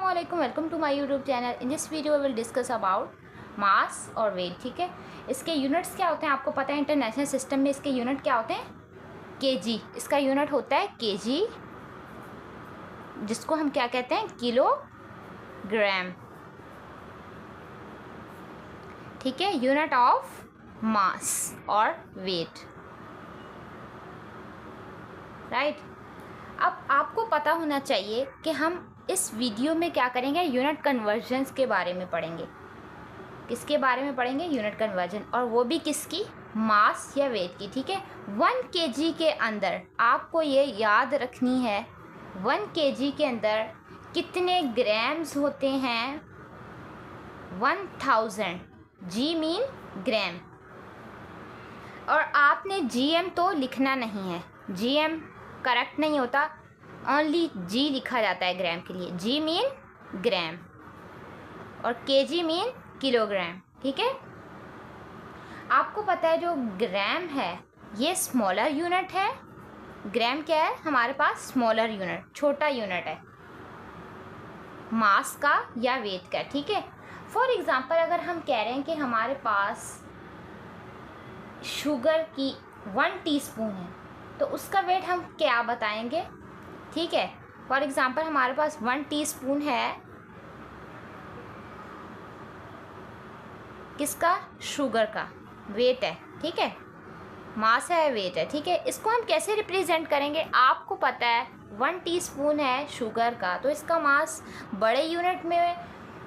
अस्सलामुअलैकुम, welcome to my YouTube channel. In this video will discuss about mass और weight. ठीक है, इसके यूनिट्स क्या होते हैं आपको पता है। इंटरनेशनल सिस्टम में इसके यूनिट क्या होते हैं, केजी। इसका यूनिट होता है केजी, जिसको हम क्या कहते हैं, किलोग्राम। ठीक है, यूनिट ऑफ मास और वेट, राइट। अब आपको पता होना चाहिए कि हम इस वीडियो में क्या करेंगे, यूनिट कन्वर्जन्स के बारे में पढ़ेंगे। किसके बारे में पढ़ेंगे, यूनिट कन्वर्जन, और वो भी किसकी, मास या वेट की। ठीक है, 1 kg के अंदर आपको ये याद रखनी है 1 kg के अंदर कितने ग्राम्स होते हैं। 1000 जी मीन ग्राम, और आपने जीएम तो लिखना नहीं है, जीएम करेक्ट नहीं होता, ओनली जी लिखा जाता है ग्राम के लिए। जी मीन ग्राम और केजी मीन किलोग्राम। ठीक है, आपको पता है जो ग्राम है ये स्मॉलर यूनिट है। ग्राम क्या है हमारे पास, स्मॉलर यूनिट, छोटा यूनिट है मास का या वेट का। ठीक है, फॉर एग्जांपल अगर हम कह रहे हैं कि हमारे पास शुगर की 1 टीस्पून है तो उसका वेट हम क्या बताएंगे। ठीक है, फॉर एग्जांपल हमारे पास 1 टीस्पून है किसका, शुगर का, वेट है। ठीक है, मास है, वेट है। ठीक है, इसको हम कैसे रिप्रेजेंट करेंगे, आपको पता है 1 टीस्पून है शुगर का, तो इसका मास बड़े यूनिट में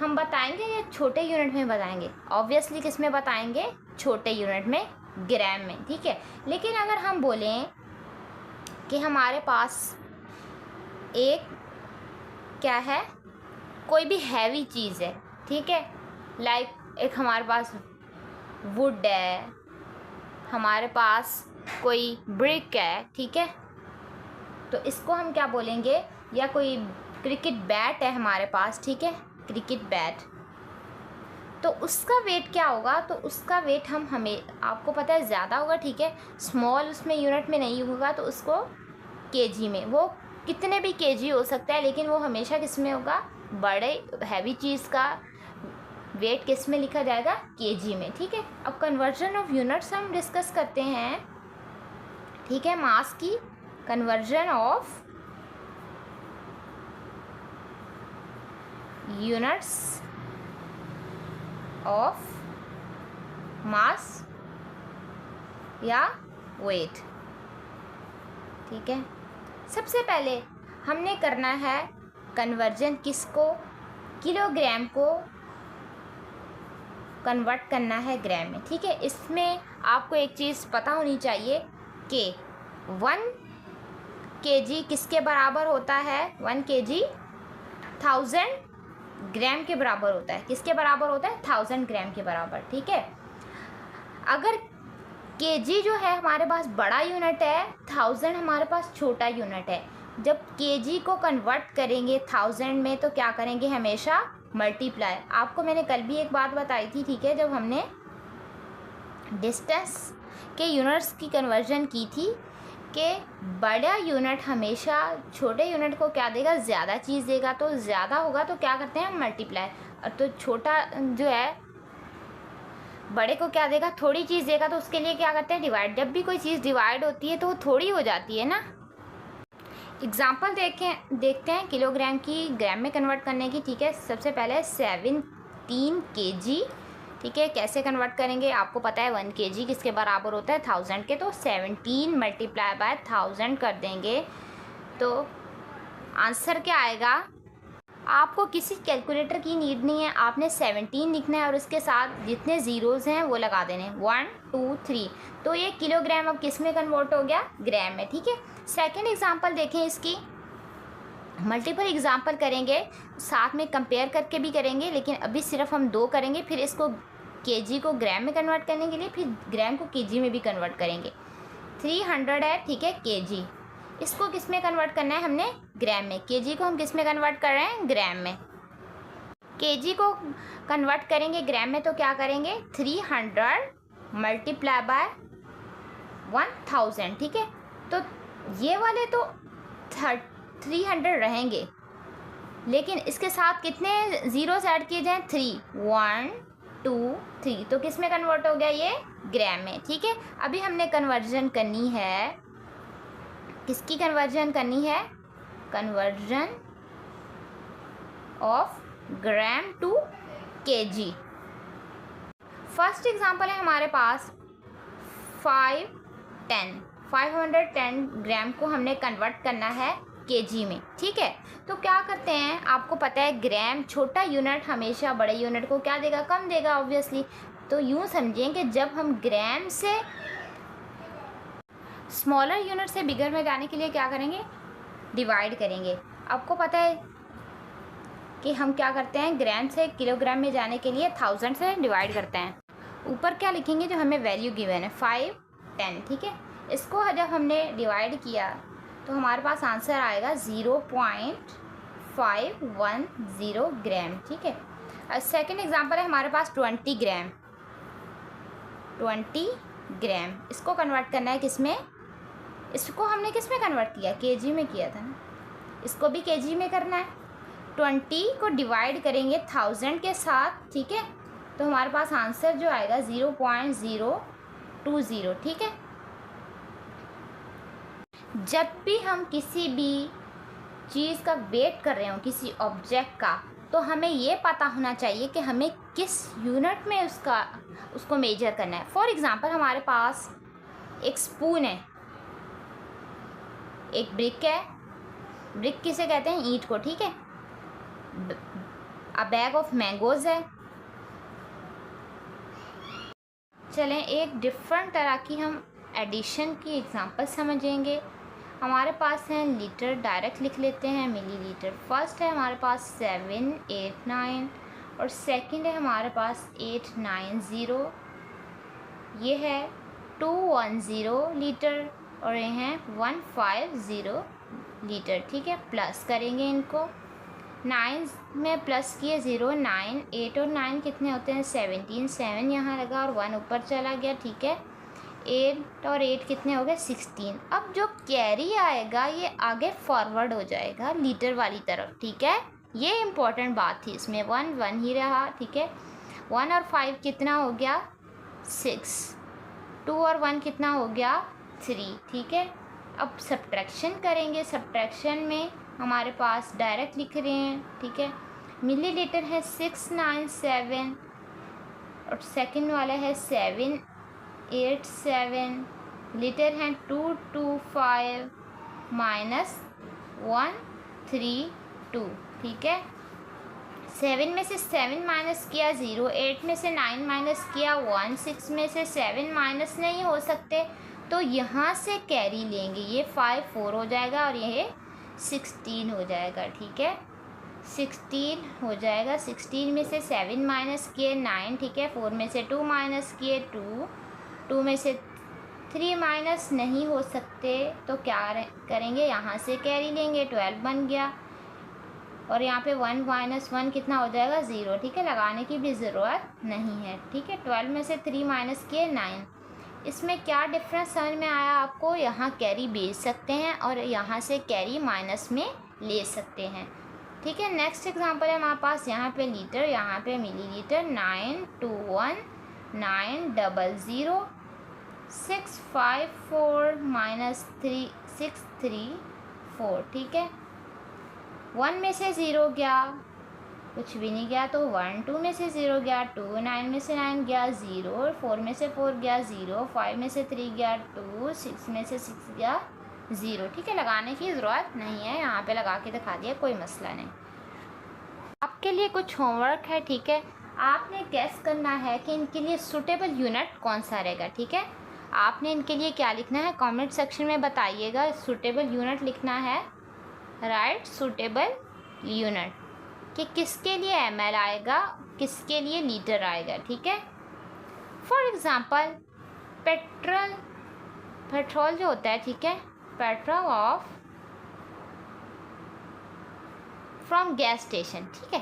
हम बताएंगे या छोटे यूनिट में बताएंगे। ऑब्वियसली किस में बताएंगे, छोटे यूनिट में, ग्राम में। ठीक है, लेकिन अगर हम बोलें कि हमारे पास एक क्या है, कोई भी हैवी चीज़ है, ठीक है, लाइक एक हमारे पास वुड है, हमारे पास कोई ब्रिक है, ठीक है, तो इसको हम क्या बोलेंगे, या कोई क्रिकेट बैट है हमारे पास, ठीक है, क्रिकेट बैट, तो उसका वेट क्या होगा, तो उसका वेट हम हमें आपको पता है ज़्यादा होगा। ठीक है, स्मॉल उसमें यूनिट में नहीं होगा, तो उसको केजी में, वो कितने भी केजी हो सकता है, लेकिन वो हमेशा किस में होगा, बड़े हैवी चीज़ का वेट किस में लिखा जाएगा, केजी में। ठीक है, अब कन्वर्जन ऑफ यूनिट्स हम डिस्कस करते हैं। ठीक है, मास की conversion of units of mass या वेट। ठीक है, सबसे पहले हमने करना है कन्वर्जन, किसको, किलोग्राम को कन्वर्ट करना है ग्राम में। ठीक है, इसमें आपको एक चीज़ पता होनी चाहिए कि 1 kg किसके बराबर होता है, 1 kg 1000 ग्राम के बराबर होता है। किसके बराबर होता है, 1000 ग्राम के बराबर। ठीक है, अगर केजी जो है हमारे पास बड़ा यूनिट है, 1000 हमारे पास छोटा यूनिट है, जब केजी को कन्वर्ट करेंगे 1000 में तो क्या करेंगे, हमेशा मल्टीप्लाई। आपको मैंने कल भी एक बात बताई थी, ठीक है, जब हमने डिस्टेंस के यूनिट्स की कन्वर्जन की थी, कि बड़ा यूनिट हमेशा छोटे यूनिट को क्या देगा, ज़्यादा चीज़ देगा, तो ज़्यादा होगा तो क्या करते हैं, मल्टीप्लाई, और तो छोटा जो है बड़े को क्या देगा, थोड़ी चीज़ देगा, तो उसके लिए क्या करते हैं, डिवाइड। जब भी कोई चीज़ डिवाइड होती है तो वो थोड़ी हो जाती है ना। एग्जाम्पल देखते हैं किलोग्राम की ग्राम में कन्वर्ट करने की। ठीक है, सबसे पहले 17 kg। ठीक है, कैसे कन्वर्ट करेंगे, आपको पता है 1 kg किसके बराबर होता है, 1000 के, तो 17 मल्टीप्लाई बाय 1000 कर देंगे तो आंसर क्या आएगा। आपको किसी कैलकुलेटर की नीड नहीं है, आपने 17 लिखना है और उसके साथ जितने ज़ीरोज़ हैं वो लगा देने, 1 2 3, तो ये किलोग्राम अब किस में कन्वर्ट हो गया, ग्राम में। ठीक है, सेकेंड एग्जांपल देखें, इसकी मल्टीपल एग्जांपल करेंगे, साथ में कंपेयर करके भी करेंगे, लेकिन अभी सिर्फ हम 2 करेंगे, फिर इसको केजी को ग्राम में कन्वर्ट करने के लिए फिर ग्राम को केजी में भी कन्वर्ट करेंगे। 300 है, ठीक है, केजी, इसको किस में कन्वर्ट करना है हमने, ग्राम में। केजी को हम किस में कन्वर्ट कर रहे हैं, ग्राम में। केजी को कन्वर्ट करेंगे ग्राम में तो क्या करेंगे, 300 मल्टीप्लाई बाय 1000। ठीक है, तो ये वाले तो 300 रहेंगे, लेकिन इसके साथ कितने ज़ीरोस ऐड किए जाएँ? 3, 1 2 3, तो किस में कन्वर्ट हो गया? ये ग्राम में। ठीक है, अभी हमने कन्वर्जन करनी है, किसकी कन्वर्जन करनी है? Conversion of gram to KG. First example है हमारे पास 510 ग्राम को हमने कन्वर्ट करना है केजी में। ठीक है, तो क्या करते हैं, आपको पता है ग्राम छोटा यूनिट हमेशा बड़े यूनिट को क्या देगा? कम देगा ऑब्वियसली। तो यूँ समझें कि जब हम ग्राम से स्मॉलर यूनिट से बिगर में जाने के लिए क्या करेंगे? डिवाइड करेंगे। आपको पता है कि हम क्या करते हैं, ग्राम से किलोग्राम में जाने के लिए 1000 से डिवाइड करते हैं। ऊपर क्या लिखेंगे? जो हमें वैल्यू गिवन है 510। ठीक है, इसको जब हमने डिवाइड किया तो हमारे पास आंसर आएगा 0.510 ग्राम। ठीक है, सेकेंड एग्जांपल है हमारे पास 20 ग्राम। 20 ग्राम इसको कन्वर्ट करना है किस में? इसको हमने किस में कन्वर्ट किया? केजी में किया था ना, इसको भी केजी में करना है। 20 को डिवाइड करेंगे 1000 के साथ। ठीक है, तो हमारे पास आंसर जो आएगा 0.020। ठीक है, जब भी हम किसी भी चीज़ का वेट कर रहे हो, किसी ऑब्जेक्ट का, तो हमें ये पता होना चाहिए कि हमें किस यूनिट में उसको मेजर करना है। फॉर एग्ज़ाम्पल हमारे पास एक स्पून है, एक ब्रिक है। ब्रिक किसे कहते हैं? ईंट को। ठीक है, अ बैग ऑफ मैंगोज़ है। चलें एक डिफरेंट तरह की हम एडिशन की एग्जांपल समझेंगे। हमारे पास है लीटर, डायरेक्ट लिख लेते हैं मिलीलीटर। फर्स्ट है हमारे पास 7, 8, 9 और सेकंड है हमारे पास 890। ये है 210 लीटर और ये हैं 150 लीटर। ठीक है, प्लस करेंगे इनको। 9 में प्लस किए 0, 9, 8 और 9 कितने होते हैं? 17, 7 यहाँ लगा और 1 ऊपर चला गया। ठीक है, 8 और 8 कितने हो गए? 16। अब जो कैरी आएगा ये आगे फॉरवर्ड हो जाएगा लीटर वाली तरफ। ठीक है, ये इम्पोर्टेंट बात थी इसमें। 1 1 ही रहा। ठीक है, 1 और 5 कितना हो गया? 6। 2 और 1 कितना हो गया? 3। ठीक है, अब सब्ट्रैक्शन करेंगे। सब्ट्रैक्शन में हमारे पास डायरेक्ट लिख रहे हैं। ठीक है, मिलीलीटर है 697 और सेकंड वाला है 787। लीटर हैं 225 माइनस 132। ठीक है, 7 में से 7 माइनस किया 0, 8 में से 9 माइनस किया 1, 6 में से 7 माइनस नहीं हो सकते तो यहाँ से कैरी लेंगे। ये 5 4 हो जाएगा और ये 16 हो जाएगा। ठीक है, 16 हो जाएगा। 16 में से 7 माइनस किए 9। ठीक है, 4 में से 2 माइनस किए 2, 2 में से 3 माइनस नहीं हो सकते तो क्या करेंगे? यहाँ से कैरी लेंगे। 12 बन गया और यहाँ पे 1 माइनस 1 कितना हो जाएगा? 0। ठीक है, लगाने की भी ज़रूरत नहीं है। ठीक है, 12 में से 3 माइनस किए 9। इसमें क्या डिफरेंस समझ में आया आपको? यहाँ कैरी भेज सकते हैं और यहाँ से कैरी माइनस में ले सकते हैं। ठीक है, नेक्स्ट एग्जांपल है हमारे पास, यहाँ पे लीटर, यहाँ पे मिलीलीटर। 921 900 654 माइनस 3634। ठीक है, 1 में से 0 गया, कुछ भी नहीं गया तो 1, 2 में से 0 गया 2, 9 में से 9 गया 0, 4 में से 4 गया 0, 5 में से 3 गया 2, 6 में से 6 गया 0। ठीक है, लगाने की ज़रूरत नहीं है, यहाँ पे लगा के दिखा दिया, कोई मसला नहीं। आपके लिए कुछ होमवर्क है। ठीक है, आपने गैस करना है कि इनके लिए सूटेबल यूनिट कौन सा रहेगा। ठीक है, आपने इनके लिए क्या लिखना है कमेंट सेक्शन में बताइएगा। सूटेबल यूनिट लिखना है, राइट, सूटेबल यूनिट, कि किसके लिए ml आएगा, किसके लिए लीटर आएगा। ठीक है, फॉर एग्ज़ाम्पल पेट्रोल जो होता है, ठीक है, petrol of from gas station. ठीक है,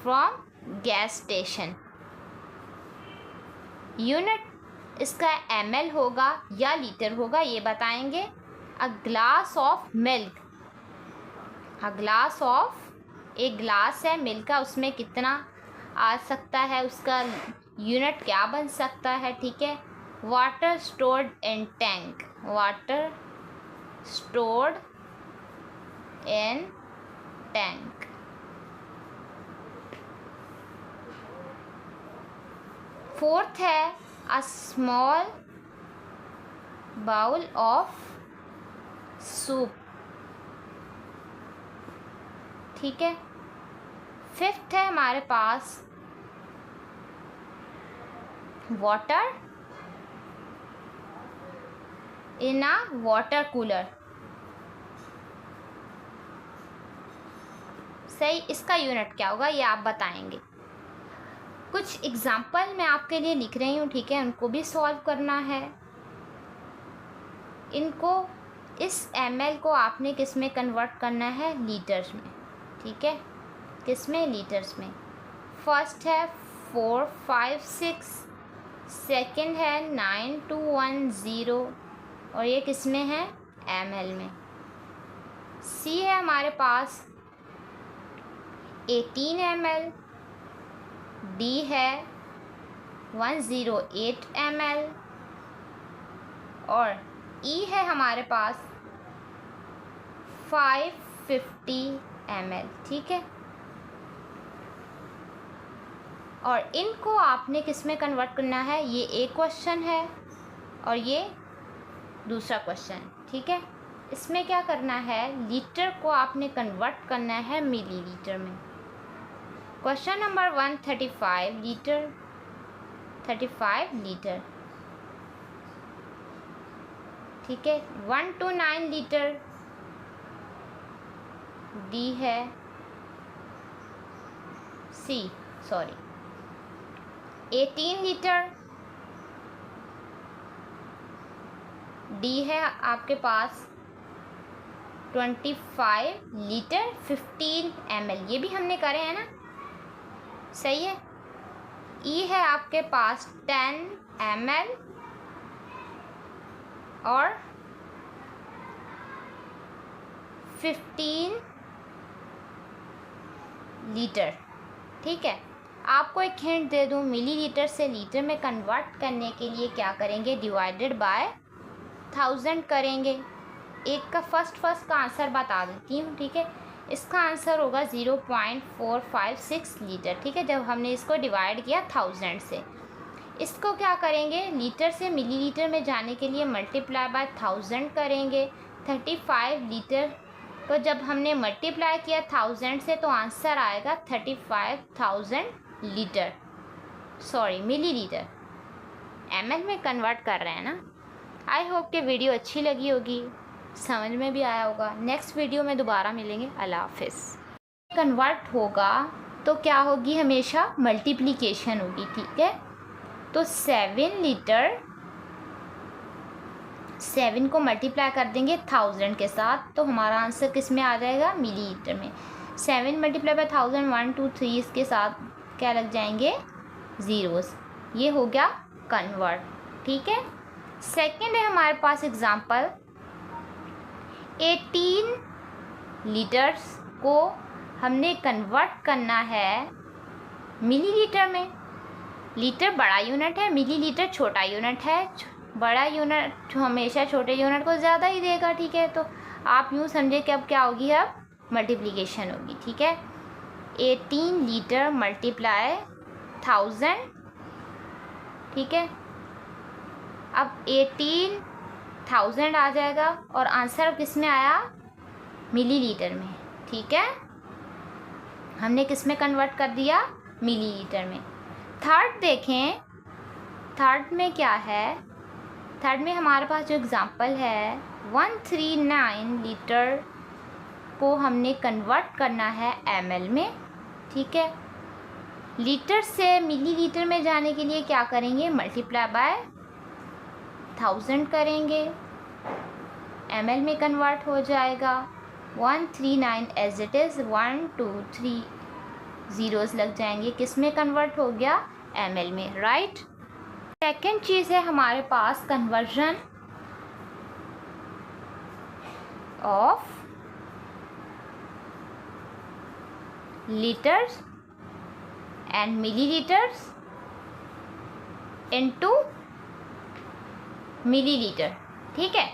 फ्रॉम गैस स्टेशन, यूनिट इसका ml होगा या लीटर होगा ये बताएंगे। A glass of milk, a glass of, एक ग्लास है मिल्क का, उसमें कितना आ सकता है, उसका यूनिट क्या बन सकता है, ठीक है। Water stored in tank, water stored in tank. Fourth है a small bowl of soup, ठीक है। फिफ्थ है हमारे पास water in a water cooler. सही, इसका यूनिट क्या होगा ये आप बताएंगे। कुछ एग्जाम्पल मैं आपके लिए लिख रही हूँ, ठीक है, उनको भी सॉल्व करना है। इनको, इस ml को आपने किस में कन्वर्ट करना है, लीटर्स में, ठीक है। किस में, लीटर्स में। फर्स्ट है 4, 5, 6, सेकेंड है 9, 2, 1, 0, और ये किस में है, ml में। सी है हमारे पास 18 ml, डी है 108 ml, और ई है हमारे पास 550 ml, ठीक है। और इनको आपने किस में कन्वर्ट करना है, ये एक क्वेश्चन है और ये दूसरा क्वेश्चन, ठीक है। इसमें क्या करना है, लीटर को आपने कन्वर्ट करना है मिलीलीटर में। क्वेश्चन नंबर 135 लीटर, 35 लीटर, ठीक है। 1 to 9 लीटर, डी है, सी सॉरी 18 लीटर, डी है आपके पास 25 लीटर 15 ml, ये भी हमने करे हैं ना, सही है। ई है आपके पास 10 ml और 15 लीटर, ठीक है। आपको एक हिंट दे दूँ, मिलीलीटर से लीटर में कन्वर्ट करने के लिए क्या करेंगे, डिवाइडेड बाय 1000 करेंगे। एक का फर्स्ट का आंसर बता देती हूँ, ठीक है। इसका आंसर होगा 0.456 लीटर, ठीक है, जब हमने इसको डिवाइड किया 1000 से। इसको क्या करेंगे, लीटर से मिलीलीटर में जाने के लिए मल्टीप्लाई बाय 1000 करेंगे। 35 लीटर को जब हमने मल्टीप्लाई किया 1000 से तो आंसर आएगा 35,000 लीटर, सॉरी मिलीलीटर, ml में कन्वर्ट कर रहे हैं ना। आई होप कि वीडियो अच्छी लगी होगी, समझ में भी आया होगा। नेक्स्ट वीडियो में दोबारा मिलेंगे, अल्लाह हाफिज़। कन्वर्ट होगा तो क्या होगी, हमेशा मल्टीप्लिकेशन होगी, ठीक है। तो 7 लीटर, 7 को मल्टीप्लाई कर देंगे 1000 के साथ तो हमारा आंसर किस में आ जाएगा, मिलीलीटर में। 7 मल्टीप्लाई बाय 1000, 1, 2, 3 इसके साथ क्या लग जाएंगे, ज़ीरोस, ये हो गया कन्वर्ट, ठीक है। सेकंड है हमारे पास एग्जांपल, 18 लीटर्स को हमने कन्वर्ट करना है मिलीलीटर में। लीटर बड़ा यूनिट है, मिलीलीटर छोटा यूनिट है। बड़ा यूनिट हमेशा छोटे यूनिट को ज़्यादा ही देगा, ठीक है। तो आप यूँ समझे कि अब क्या होगी, अब मल्टीप्लिकेशन होगी, ठीक है। 18 लीटर मल्टीप्लाई 1000, ठीक है। अब 18,000 आ जाएगा और आंसर किस में आया, मिलीलीटर में, ठीक है। हमने किस में कन्वर्ट कर दिया, मिलीलीटर में। थर्ड देखें, थर्ड में क्या है, थर्ड में हमारे पास जो एग्ज़ाम्पल है 139 लीटर को हमने कन्वर्ट करना है ml में, ठीक है। लीटर से मिलीलीटर में जाने के लिए क्या करेंगे, मल्टीप्लाई बाय 1000 करेंगे, ml में कन्वर्ट हो जाएगा। 139 एज इट इज़, 1, 2, 3 ज़ीरोज़ लग जाएंगे, किस में कन्वर्ट हो गया, ml में, राइट। सेकेंड चीज़ है हमारे पास conversion of litres and millilitres into millilitre. ठीक है।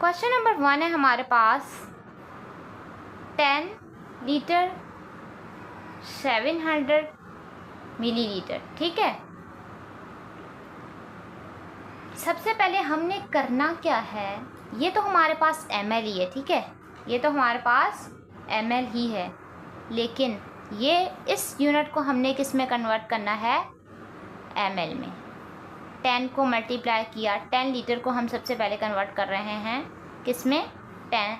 क्वेश्चन नंबर 1 है हमारे पास 10 लीटर 700 मिलीलीटर। ठीक है। सबसे पहले हमने करना क्या है, ये तो हमारे पास ml ही है। ठीक है, ये तो हमारे पास ml ही है, लेकिन ये इस यूनिट को हमने किस में कन्वर्ट करना है, ml में। 10 को मल्टीप्लाई किया, 10 लीटर को हम सबसे पहले कन्वर्ट कर रहे हैं किस में, 10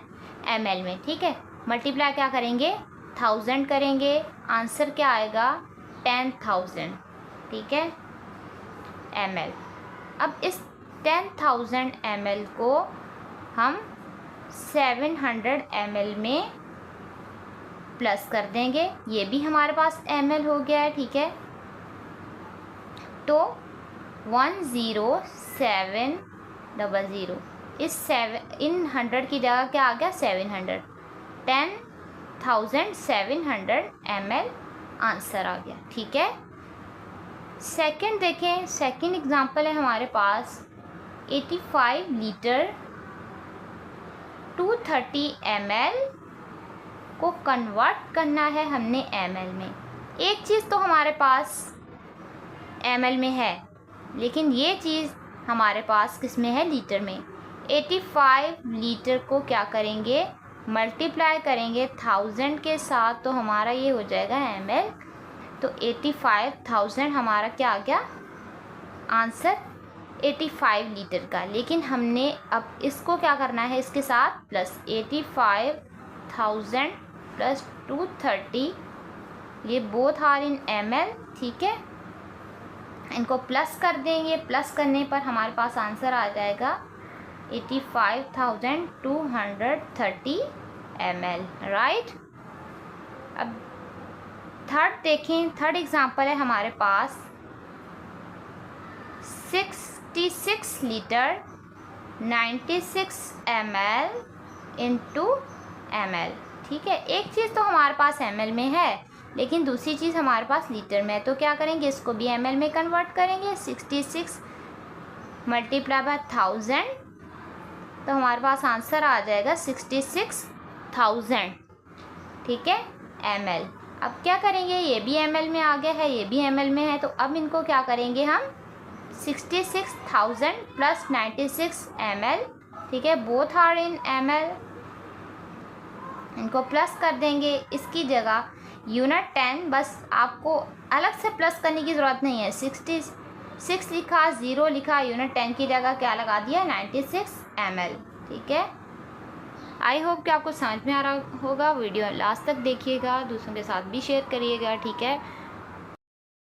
ml में। ठीक है, मल्टीप्लाई क्या करेंगे, 1000 करेंगे, आंसर क्या आएगा, 10,000। ठीक है, ml। अब इस 10,000 ml को हम 700 ml में प्लस कर देंगे, ये भी हमारे पास ml हो गया है। ठीक है, तो 10700 इस इन 100 की जगह क्या आ गया, 700, 10,700 ml आंसर आ गया। ठीक है। सेकंड देखें, सेकंड एग्जांपल है हमारे पास 85 लीटर 230 ml को कन्वर्ट करना है हमने ml में। एक चीज़ तो हमारे पास ml में है, लेकिन ये चीज़ हमारे पास किस में है, लीटर में। 85 लीटर को क्या करेंगे, मल्टीप्लाई करेंगे 1000 के साथ, तो हमारा ये हो जाएगा ml। तो 85,000 हमारा क्या आ गया, आंसर 85 लीटर का। लेकिन हमने अब इसको क्या करना है, इसके साथ प्लस 85,000 प्लस 230, ये बोथ आर इन ml। ठीक है, इनको प्लस कर देंगे, प्लस करने पर हमारे पास आंसर आ जाएगा 85,230 ml। राइट। अब थर्ड देखें, थर्ड एग्जांपल है हमारे पास 66 लीटर 96 ml इंटू ml। ठीक है, एक चीज़ तो हमारे पास ml में है, लेकिन दूसरी चीज़ हमारे पास लीटर में है, तो क्या करेंगे, इसको भी ml में कन्वर्ट करेंगे। 66 मल्टीप्लाई बाय 1000, तो हमारे पास आंसर आ जाएगा 66,000। ठीक है, ml। अब क्या करेंगे, ये भी ml में आ गया है, ये भी ml में है, तो अब इनको क्या करेंगे हम, 66,000 प्लस 96 ml। ठीक है, बोथ आर इन ml, इनको प्लस कर देंगे। इसकी जगह यूनिट 10, बस आपको अलग से प्लस करने की ज़रूरत नहीं है। 66 लिखा, 0 लिखा, यूनिट 10 की जगह क्या लगा दिया, 96 ml। ठीक है, आई होप कि आपको समझ में आ रहा होगा। वीडियो लास्ट तक देखिएगा, दूसरों के साथ भी शेयर करिएगा। ठीक है।